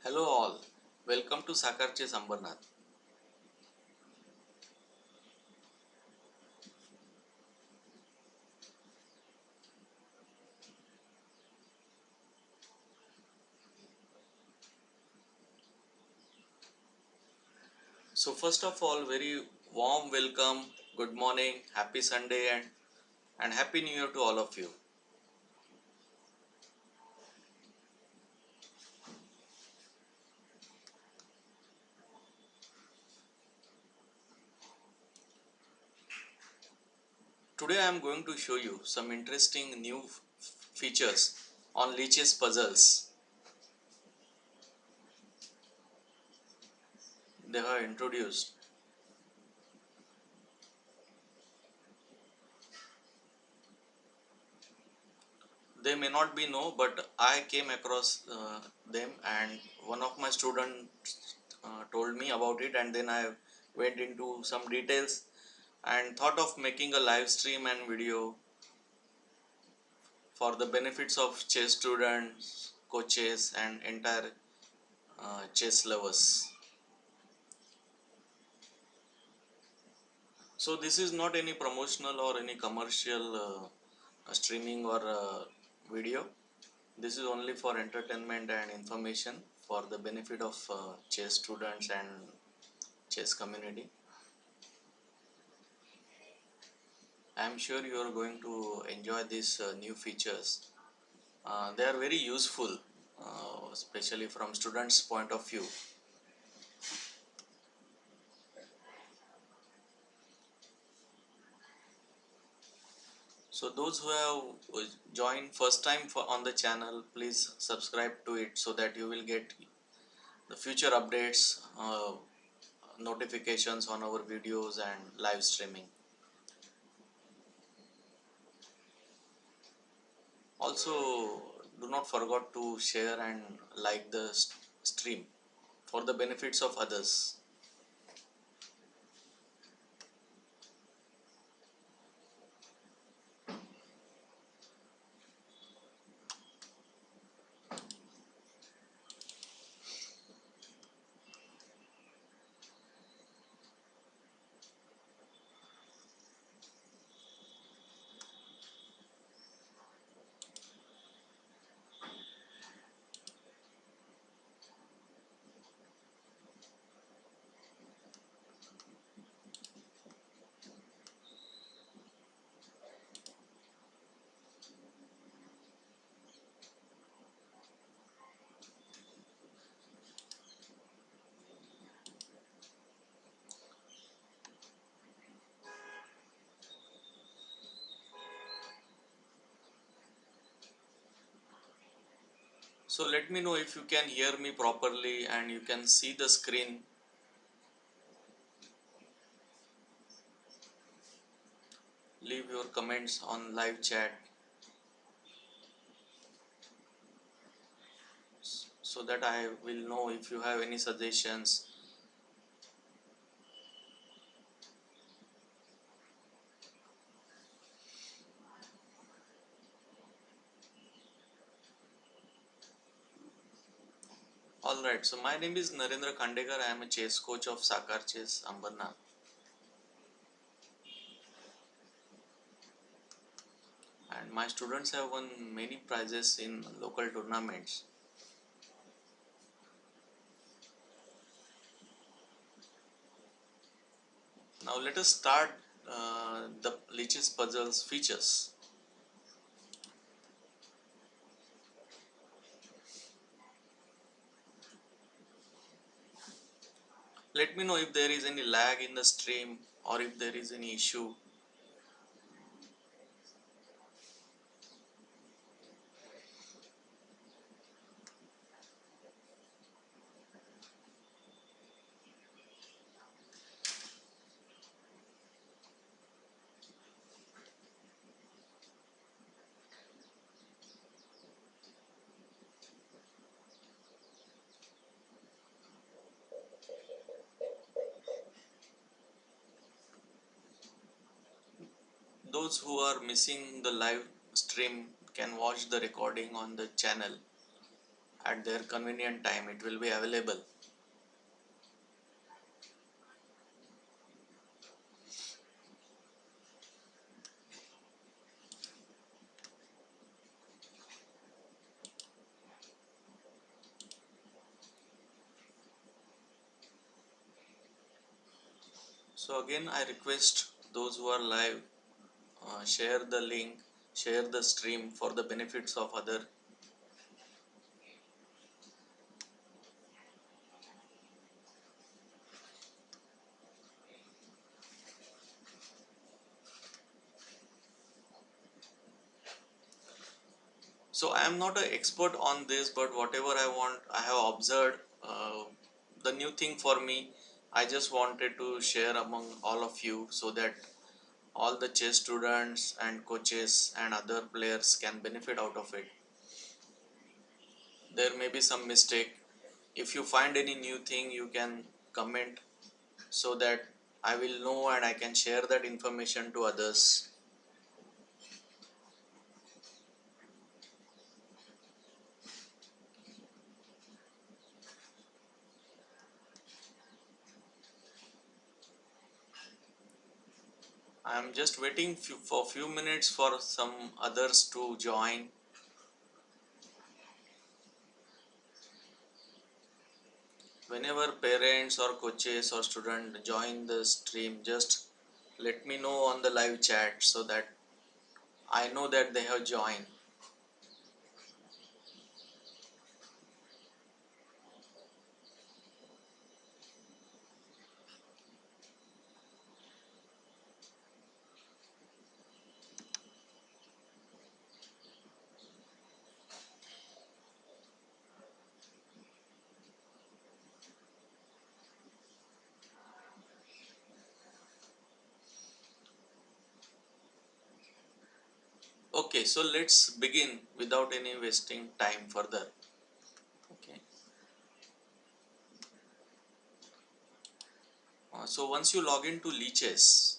Hello all, welcome to Saakar Chess Ambarnath. So first of all, very warm welcome, good morning, happy Sunday and happy New Year to all of you. Today I am going to show you some interesting new features on Lichess puzzles. They have introduced. They may not be know, but I came across them and one of my students told me about it, and then I went into some details and thought of making a live stream and video for the benefits of chess students, coaches, and entire chess lovers. So this is not any promotional or any commercial streaming or video. This is only for entertainment and information for the benefit of chess students and chess community. I am sure you are going to enjoy these new features. They are very useful, especially from students' point of view. So those who have joined first time on the channel, please subscribe to it so that you will get the future updates, notifications on our videos and live streaming. Also, do not forget to share and like the stream for the benefits of others. So let me know if you can hear me properly and you can see the screen. Leave your comments on live chat so that I will know if you have any suggestions. Alright, so my name is Narendra Khandekar. I am a chess coach of Saakar Chess Ambarnath. And my students have won many prizes in local tournaments. Now let us start the Lichess puzzles features. Let me know if there is any lag in the stream or if there is any issue. Those who are missing the live stream can watch the recording on the channel at their convenient time. It will be available. So again, I request those who are live, share the link, share the stream for the benefits of other. So I am not an expert on this, but whatever I have observed, the new thing for me. I just wanted to share among all of you so that all the chess students and coaches and other players can benefit out of it. There may be some mistake. If you find any new thing, you can comment so that I will know and I can share that information to others. I am just waiting for few minutes for some others to join. Whenever parents or coaches or student join the stream, just let me know on the live chat so that I know that they have joined. Okay, so let's begin without any wasting time further. Okay. So once you log into Lichess,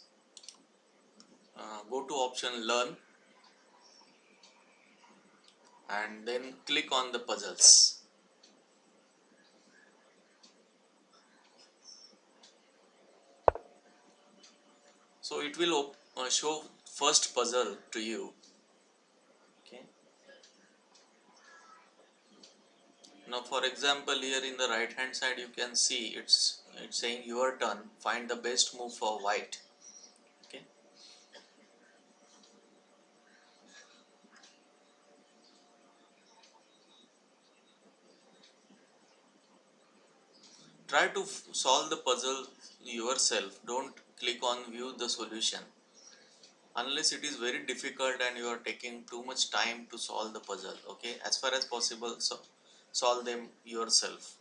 go to option learn and then click on the puzzles. So it will show first puzzle to you. Okay. Now for example, here in the right hand side you can see it's saying your turn, find the best move for white. Okay. Try to solve the puzzle yourself. Don't click on view the solution unless it is very difficult and you are taking too much time to solve the puzzle. Okay, as far as possible, so solve them yourself.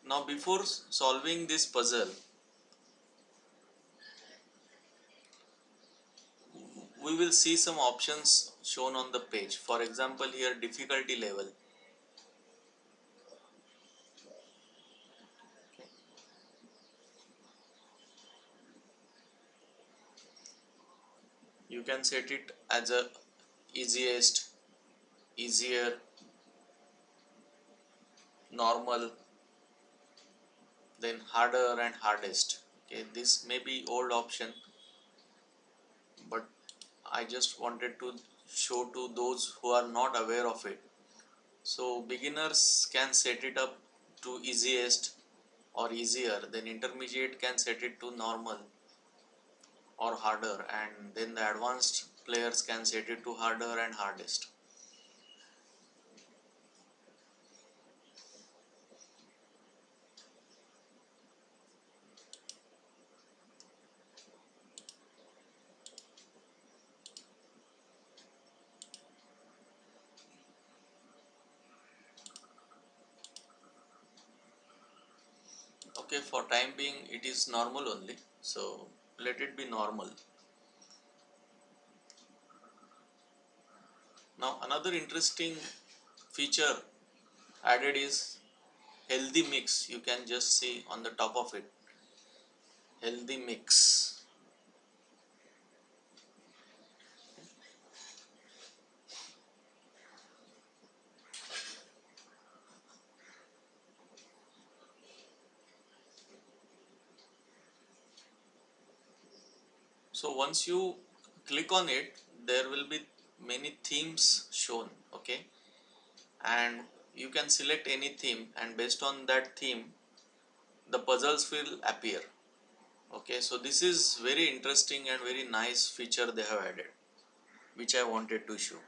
Now before solving this puzzle, we will see some options shown on the page. For example, here difficulty level. You can set it as a easiest, easier, normal, then harder and hardest. Okay, this may be old option, but I just wanted to show to those who are not aware of it. So beginners can set it up to easiest or easier, then intermediate can set it to normal or harder, and then the advanced players can set it to harder and hardest. Okay, for time being it is normal only, so let it be normal. Now another interesting feature added is healthy mix. You can just see on the top of it, healthy mix. So once you click on it, there will be many themes shown, okay, and you can select any theme, and based on that theme the puzzles will appear. Okay, so this is very interesting and very nice feature they have added, which I wanted to show.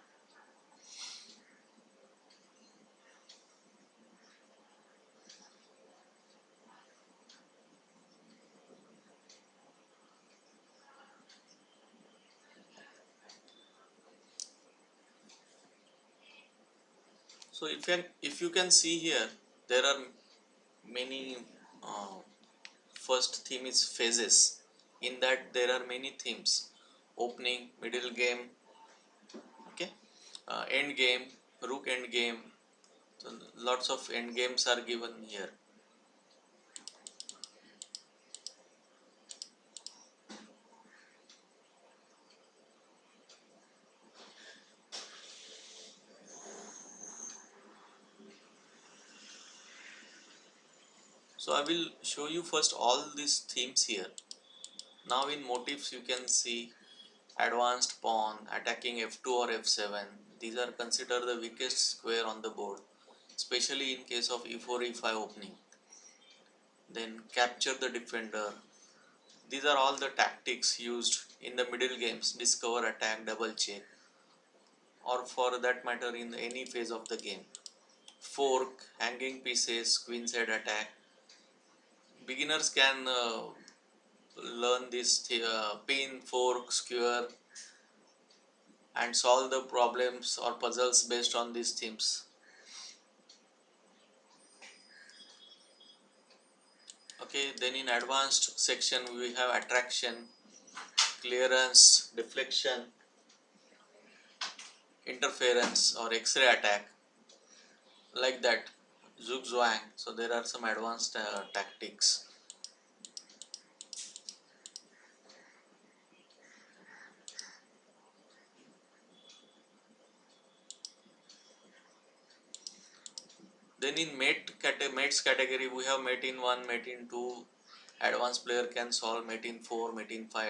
So if you can see here, there are many. First theme is phases. In that there are many themes: opening, middle game, okay, end game, rook end game. So lots of end games are given here. So I will show you first all these themes here. Now in motifs you can see advanced pawn, attacking f2 or f7. These are considered the weakest square on the board, especially in case of e4 e5 opening. Then capture the defender. These are all the tactics used in the middle games: discover, attack, double check, or for that matter in any phase of the game. Fork, hanging pieces, queenside attack. Beginners can learn this pin, fork, skewer, and solve the problems or puzzles based on these themes. Okay, then in advanced section we have attraction, clearance, deflection, interference or X-ray attack, like that, zugzwang. So there are some advanced tactics. Then in mates category we have mate in 1, mate in 2. Advanced player can solve mate in 4, mate in 5,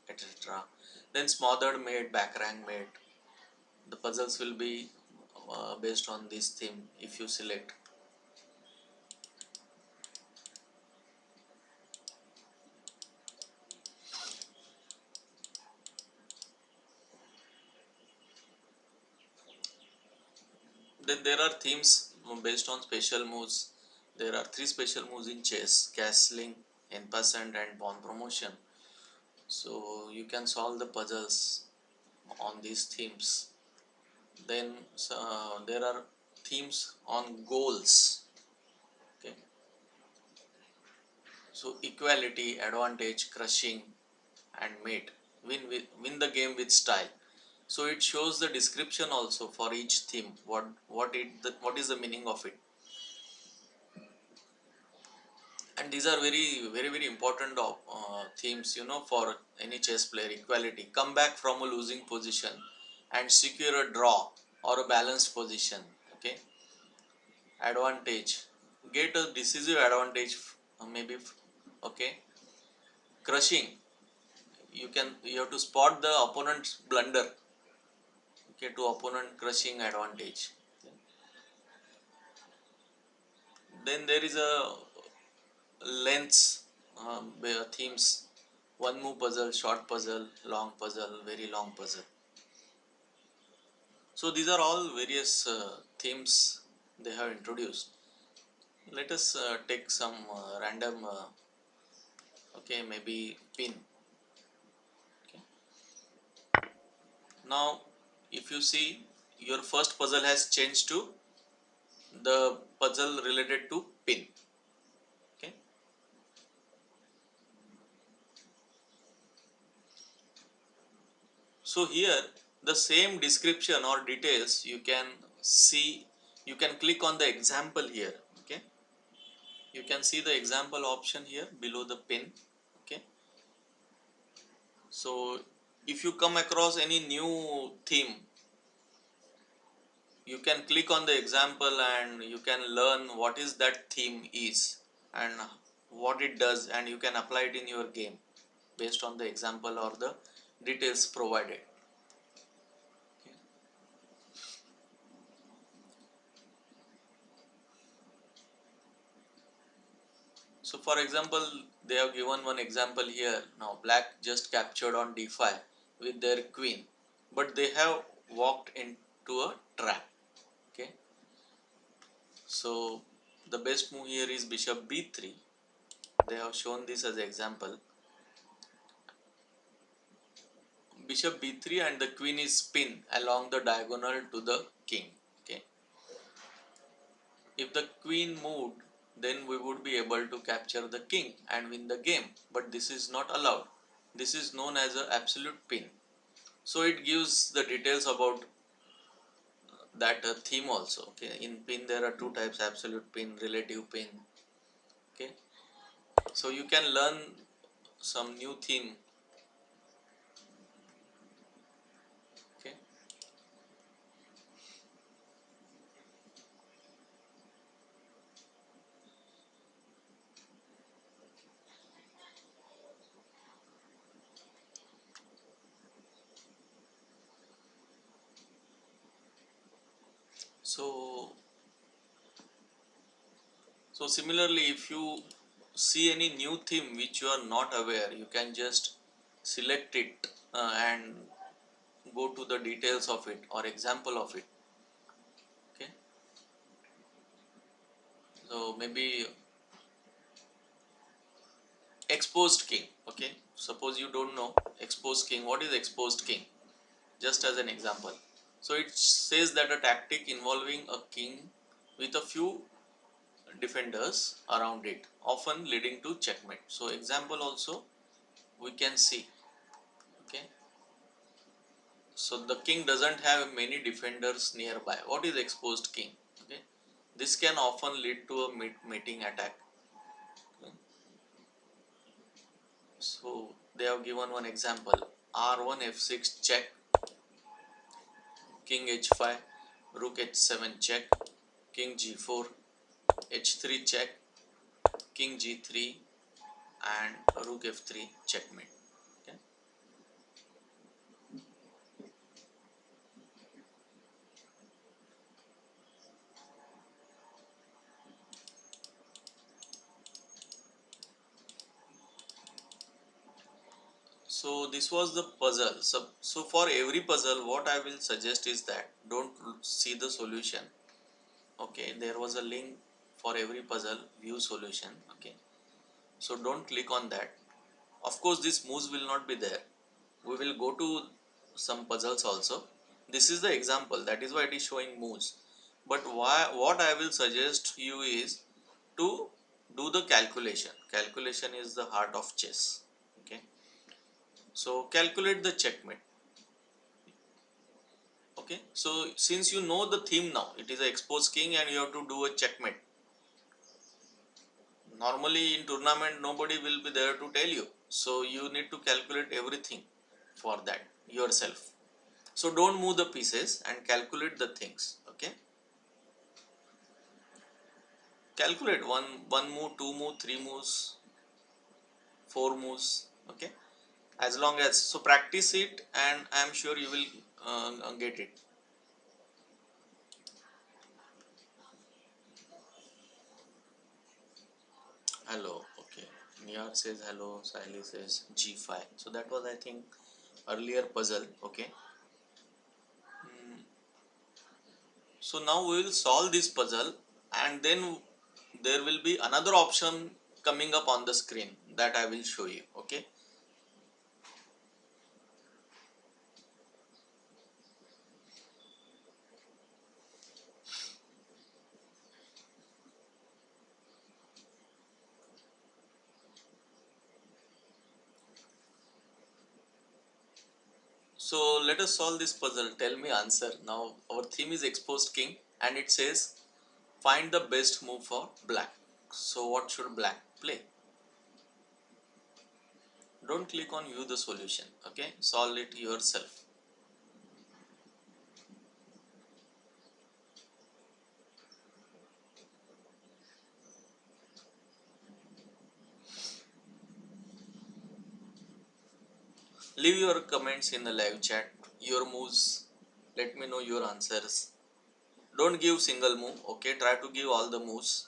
etc. Then smothered mate, back rank mate. The puzzles will be based on this theme if you select. Then there are themes based on special moves. There are 3 special moves in chess: castling, en passant, and pawn promotion. So you can solve the puzzles on these themes. Then there are themes on goals. Okay, so equality, advantage, crushing, and mate. Win the game with style. So it shows the description also for each theme. What is the meaning of it? And these are very important themes, for any chess player. Equality: come back from a losing position and secure a draw or a balanced position. Okay. Advantage: get a decisive advantage, maybe. Okay. Crushing: you have to spot the opponent's blunder, okay, to opponent crushing advantage. Okay. Then there is a lengths themes: one move puzzle, short puzzle, long puzzle, very long puzzle. So these are all various themes they have introduced. Let us take some random, okay, maybe pin. Okay. Now if you see, your first puzzle has changed to the puzzle related to pin. Okay. So here the same description or details you can see, you can click on the example here. Okay, you can see the example option here below the pin. Okay, so if you come across any new theme, you can click on the example and you can learn what is that theme is and what it does, and you can apply it in your game based on the example or the details provided. Okay. So for example, they have given one example here. Now black just captured on d5 with their queen, but they have walked into a trap. Okay. So the best move here is bishop b3. They have shown this as example. Bishop b3 and the queen is pinned along the diagonal to the king. Okay. If the queen moved, then we would be able to capture the king and win the game, but this is not allowed. This is known as an absolute pin. So it gives the details about that theme also. Okay, in pin there are two types: absolute pin, relative pin. Okay, so you can learn some new theme. Okay, so similarly, if you see any new theme which you are not aware, you can just select it and go to the details of it or example of it. Okay, so maybe exposed king. Okay, suppose you don't know exposed king. What is exposed king? Just as an example, so it says that a tactic involving a king with a few defenders around it, often leading to checkmate. So example also we can see. Okay, so the king doesn't have many defenders nearby. What is exposed king? Okay, this can often lead to a mating attack. Okay. So they have given one example: r1 f6 check, king h5, rook h7 check, king g4, h3 check, king g3, and rook f3 checkmate. Okay. So this was the puzzle. So for every puzzle, what I will suggest is that don't see the solution. Okay, there was a link for every puzzle, view solution. Okay, so don't click on that. Of course, this moves will not be there. We will go to some puzzles also. This is the example. That is why it is showing moves. But what I will suggest you is to do the calculation. Calculation is the heart of chess. Okay, so calculate the checkmate. Okay, so since you know the theme now, it is a exposed king and you have to do a checkmate. Normally in tournament nobody will be there to tell you, so you need to calculate everything for that yourself. So don't move the pieces and calculate the things. Okay, calculate one move, two move, three moves, four moves. Okay, as long as, so practice it and I am sure you will get it. Hello. Okay, Niyar says hello, Sally says g5. So that was, I think, earlier puzzle. Okay. Mm, so now we will solve this puzzle and then there will be another option coming up on the screen that I will show you. Okay. So let us solve this puzzle. Tell me answer. Now our theme is exposed king and it says find the best move for black. So what should black play? Don't click on view the solution. Okay, solve it yourself. Leave your comments in the live chat, your moves. Let me know your answers. Don't give single move, okay? Try to give all the moves.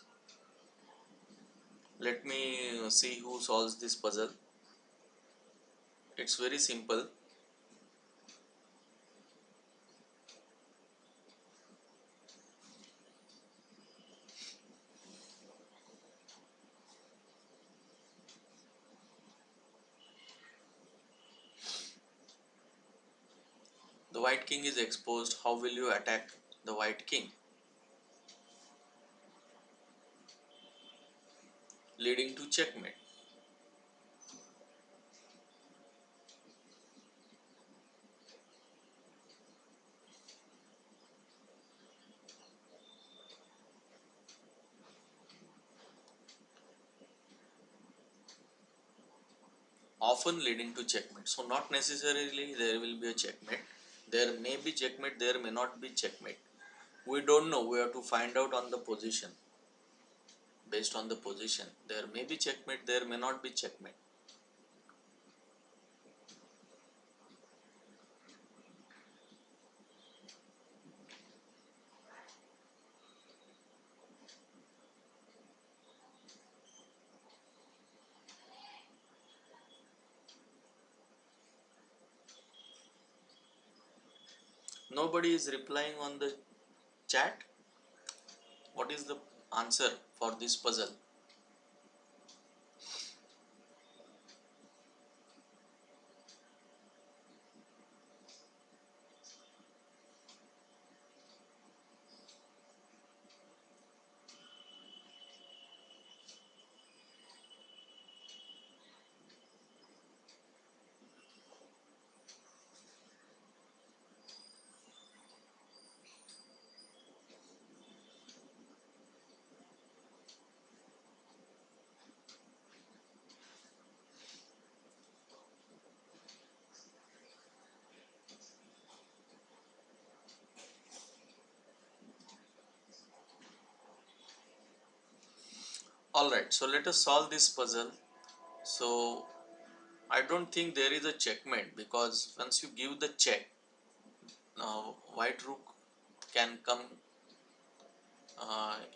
Let me see who solves this puzzle. It's very simple. The white king is exposed. How will you attack the white king? Leading to checkmate. Often leading to checkmate. So not necessarily there will be a checkmate. There may be checkmate, there may not be checkmate. We don't know. We have to find out on the position. Based on the position, there may be checkmate, there may not be checkmate. Nobody is replying on the chat. What is the answer for this puzzle? Alright, so let us solve this puzzle. So I don't think there is a checkmate, because once you give the check, white rook can come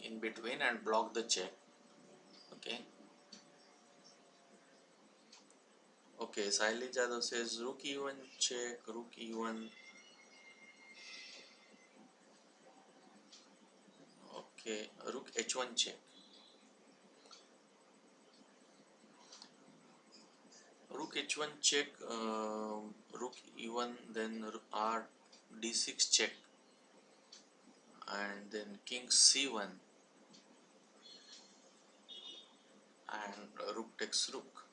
in between and block the check. Okay. Okay, Saili Jadhav says rook e1 check, rook e1. Okay, rook h1 check. Rook h1 check, rook e1, then r d6 check, and then king c1, and rook takes rook.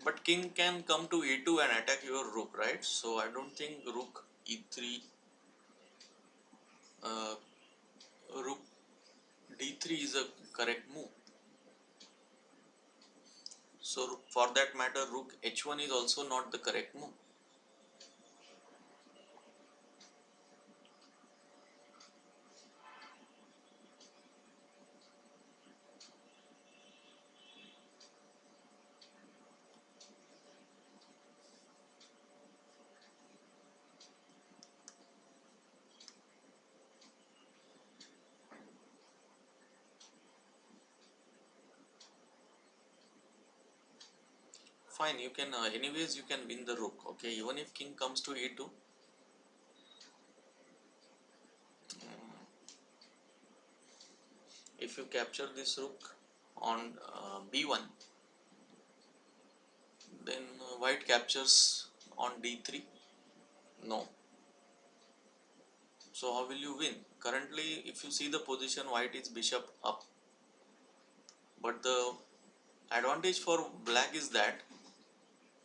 But king can come to e2 and attack your rook, right? So I don't think rook e3, uh, rook d3 is a correct move. So for that matter, rook h1 is also not the correct move. Fine, you can anyways you can win the rook. Okay, even if king comes to e2, if you capture this rook on b1, then white captures on d3. No. So how will you win? Currently, if you see the position, white is bishop up. But the advantage for black is that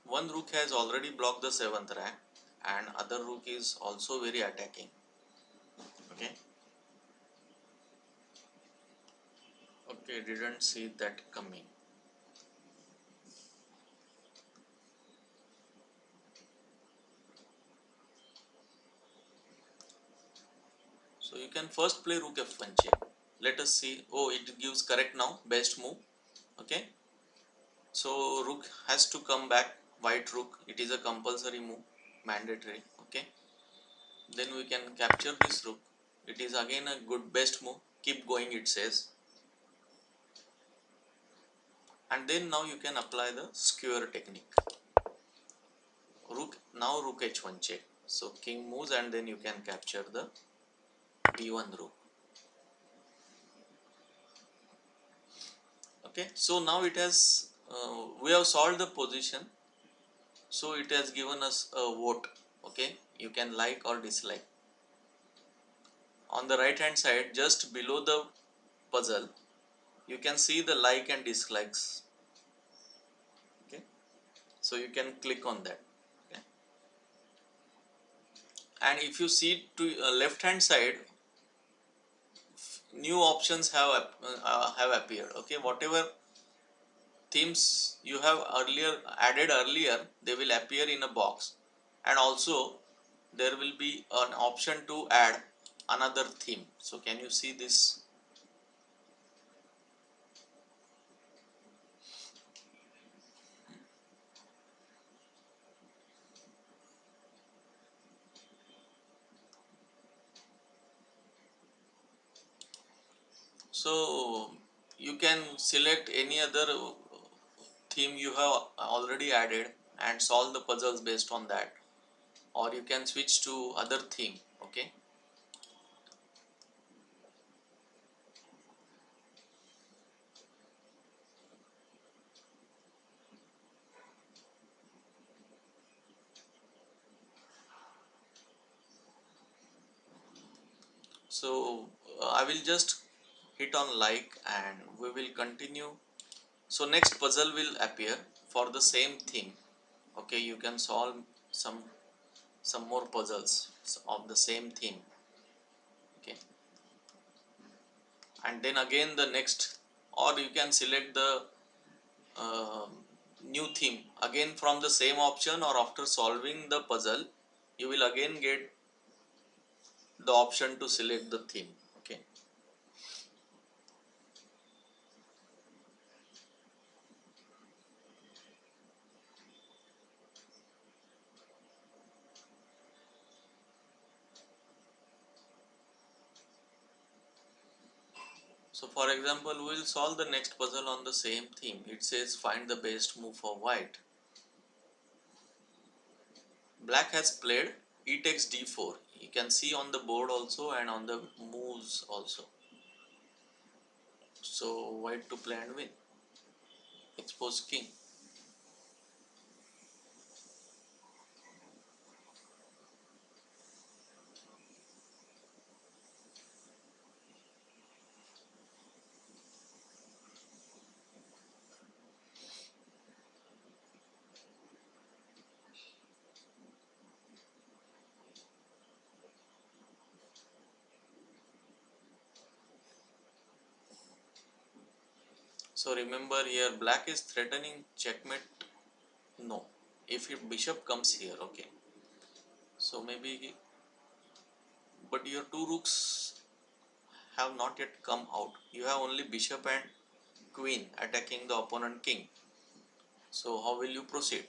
one rook has already blocked the 7th rank, and other rook is also very attacking. Okay. Okay, didn't see that coming. So you can first play rook f1 check. let us see. Oh, it gives correct now, best move. Okay, so rook has to come back, white rook, it is a compulsory move, mandatory. Okay, then we can capture this rook, it is again a good best move, keep going it says. And then now you can apply the skewer technique. Rook, now rook h1 check, so king moves and then you can capture the b1 rook. Okay, so now it has we have solved the position, so it has given us a vote. Okay, you can like or dislike. On the right hand side, just below the puzzle, you can see the like and dislikes. Okay, so you can click on that. Okay, and if you see to left hand side, new options have appeared. Okay, whatever themes you have earlier added earlier, they will appear in a box, and also there will be an option to add another theme. So can you see this? So you can select any other theme you have already added and solve the puzzles based on that, or you can switch to other theme. Okay, so I will just hit on like and we will continue. So next puzzle will appear for the same theme. Okay, you can solve some more puzzles of the same theme. Okay, and then again the next, or you can select the uh, new theme again from the same option, or after solving the puzzle you will again get the option to select the theme. Okay, so for example we will solve the next puzzle on the same theme. It says find the best move for white. Black has played e takes d4. You can see on the board also and on the moves also. So white to play and win. Expose king. So remember here black is threatening checkmate. No. If bishop comes here, okay. So maybe, but your two rooks have not yet come out. You have only bishop and queen attacking the opponent king. So how will you proceed?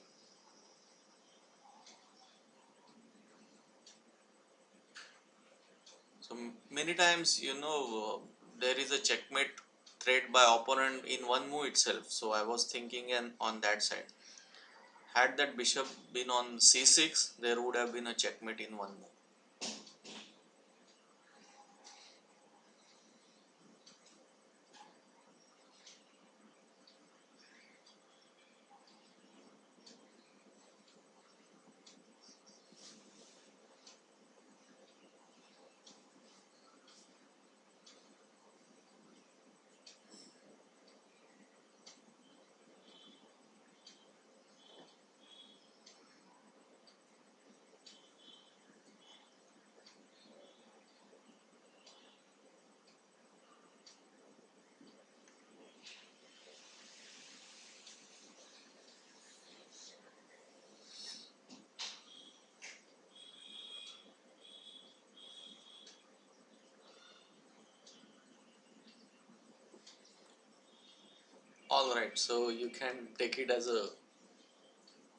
So many times there is a checkmate threat by opponent in one move itself. So I was thinking and on that side. Had that bishop been on c6, there would have been a checkmate in one move. All right, so you can take it as a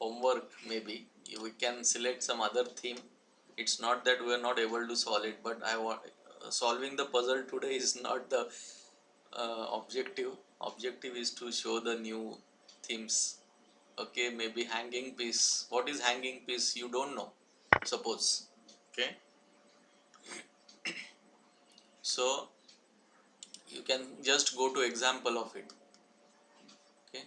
homework maybe. We can select some other theme. It's not that we are not able to solve it, but I want solving the puzzle today is not the objective. Objective is to show the new themes. Okay, maybe hanging piece. What is hanging piece? You don't know. Suppose. Okay, so you can just go to example of it. Okay,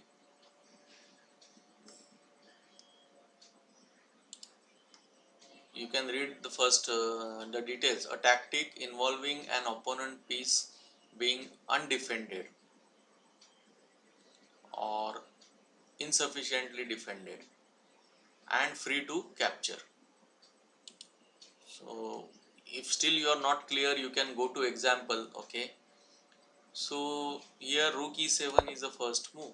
you can read the first the details. A tactic involving an opponent piece being undefended or insufficiently defended and free to capture. So if still you are not clear, you can go to example. Okay, so here rook e7 is the first move.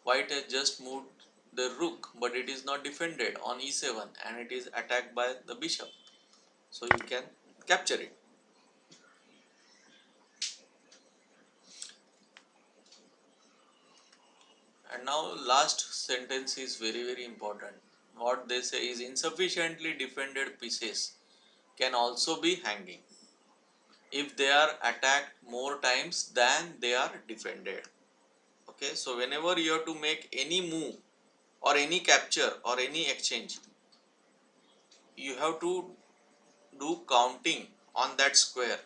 White has just moved the rook, but it is not defended on e7 and it is attacked by the bishop. So you can capture it. And now last sentence is very important. What they say is insufficiently defended pieces can also be hanging if they are attacked more times than they are defended. Okay, so whenever you have to make any move or any capture or any exchange, you have to do counting on that square,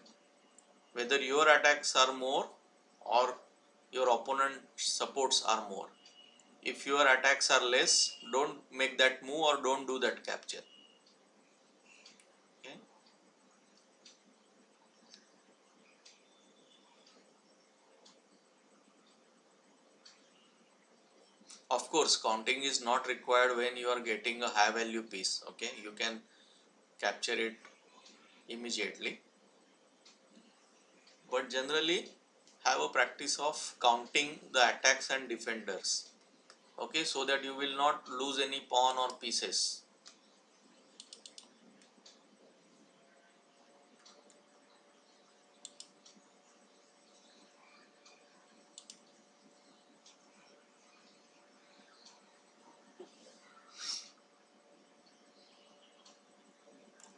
whether your attacks are more or your opponent supports are more. If your attacks are less, don't make that move or don't do that capture. Okay. Of course, counting is not required when you are getting a high value piece. Okay, you can capture it immediately, but generally have a practice of counting the attacks and defenders. Okay, so that you will not lose any pawn or pieces.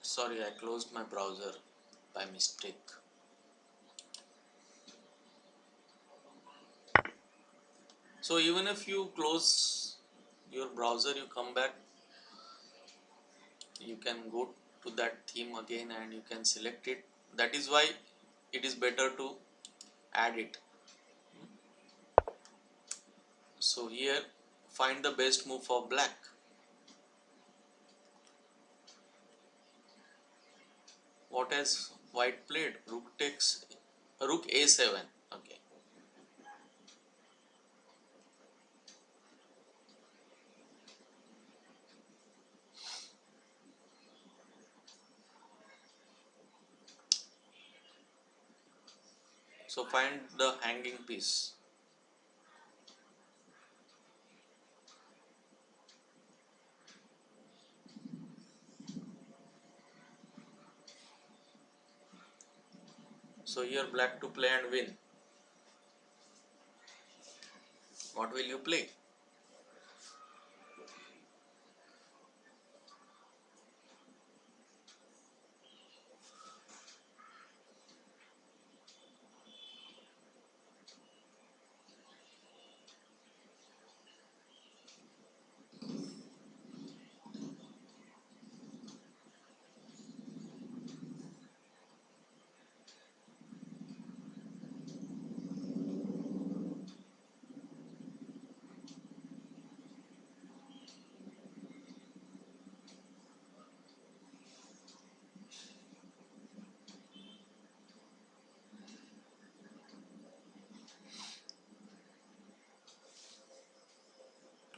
Sorry, I closed my browser by mistake. So even if you close your browser, you come back, you can go to that theme again and you can select it. That is why it is better to add it. So here find the best move for black. What has white played? Rook takes rook a7. Okay. So find the hanging piece. So here black to play and win. What will you play?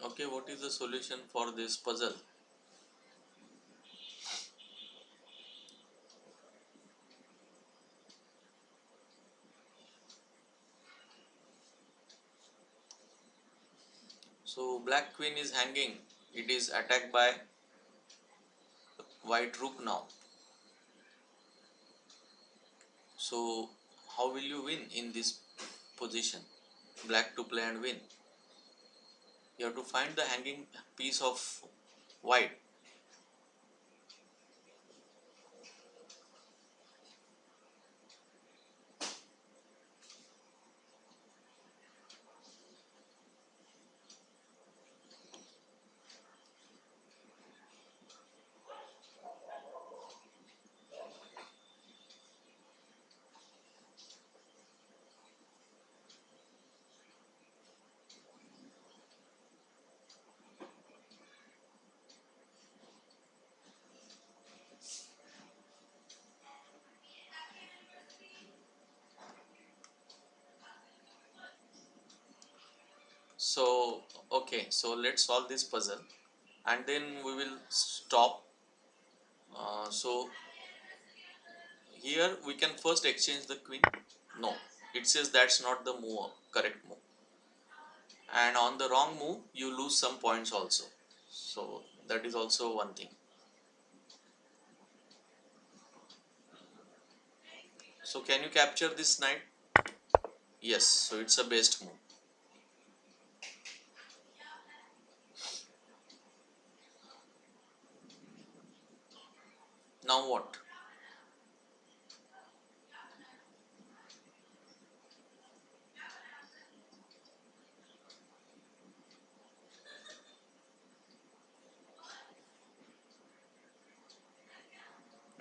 Okay, what is the solution for this puzzle? So black queen is hanging. It is attacked by white rook now. So how will you win in this position? black to play and win. You have to find the hanging piece of white. So, okay, so let's solve this puzzle and then we will stop. So, here we can first exchange the queen. No, it says that's not the move, correct move. And on the wrong move, you lose some points also. So, that is also one thing. So, can you capture this knight? Yes, so it's a best move. Now what?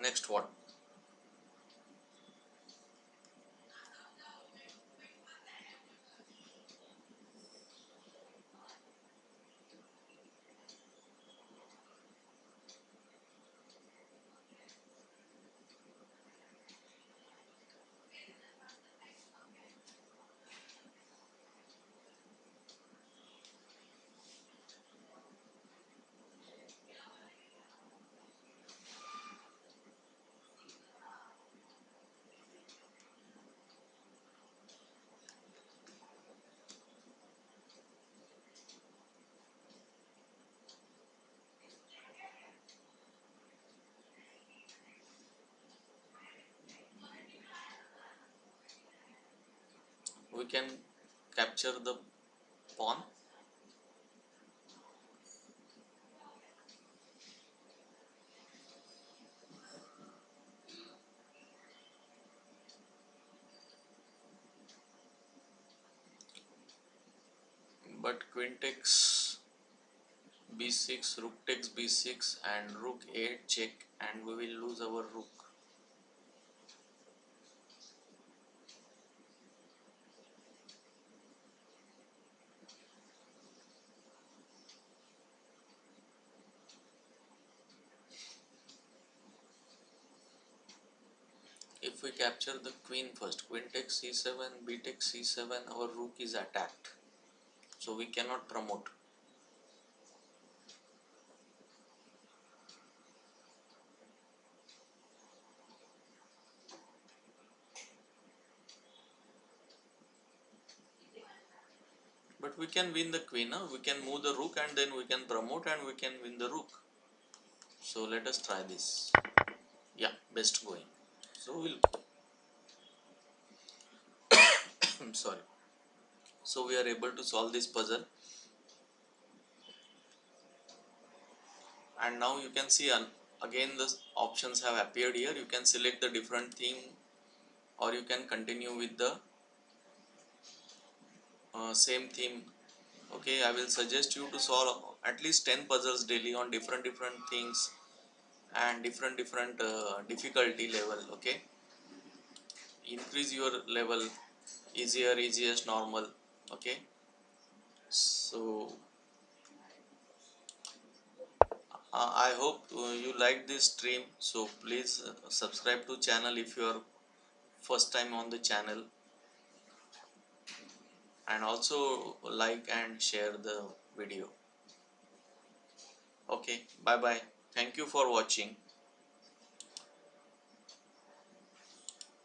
Next what? We can capture the pawn. But queen takes b6, rook takes b6 and rook a check, and we will lose our rook. If we capture the queen first, queen takes c7, b takes c7, our rook is attacked. So we cannot promote. But we can win the queen, huh? We can move the rook and then we can promote and we can win the rook. So let us try this. Yeah, best going. So we'll I'm sorry. So we are able to solve this puzzle, and now you can see again the options have appeared here. You can select the different theme or you can continue with the same theme. Okay, I will suggest you to solve at least 10 puzzles daily on different things and different difficulty level. Okay, increase your level, easier, easiest, normal. Okay, so I hope you like this stream. So please subscribe to channel if you are first time on the channel, and also like and share the video. Okay, bye bye. Thank you for watching.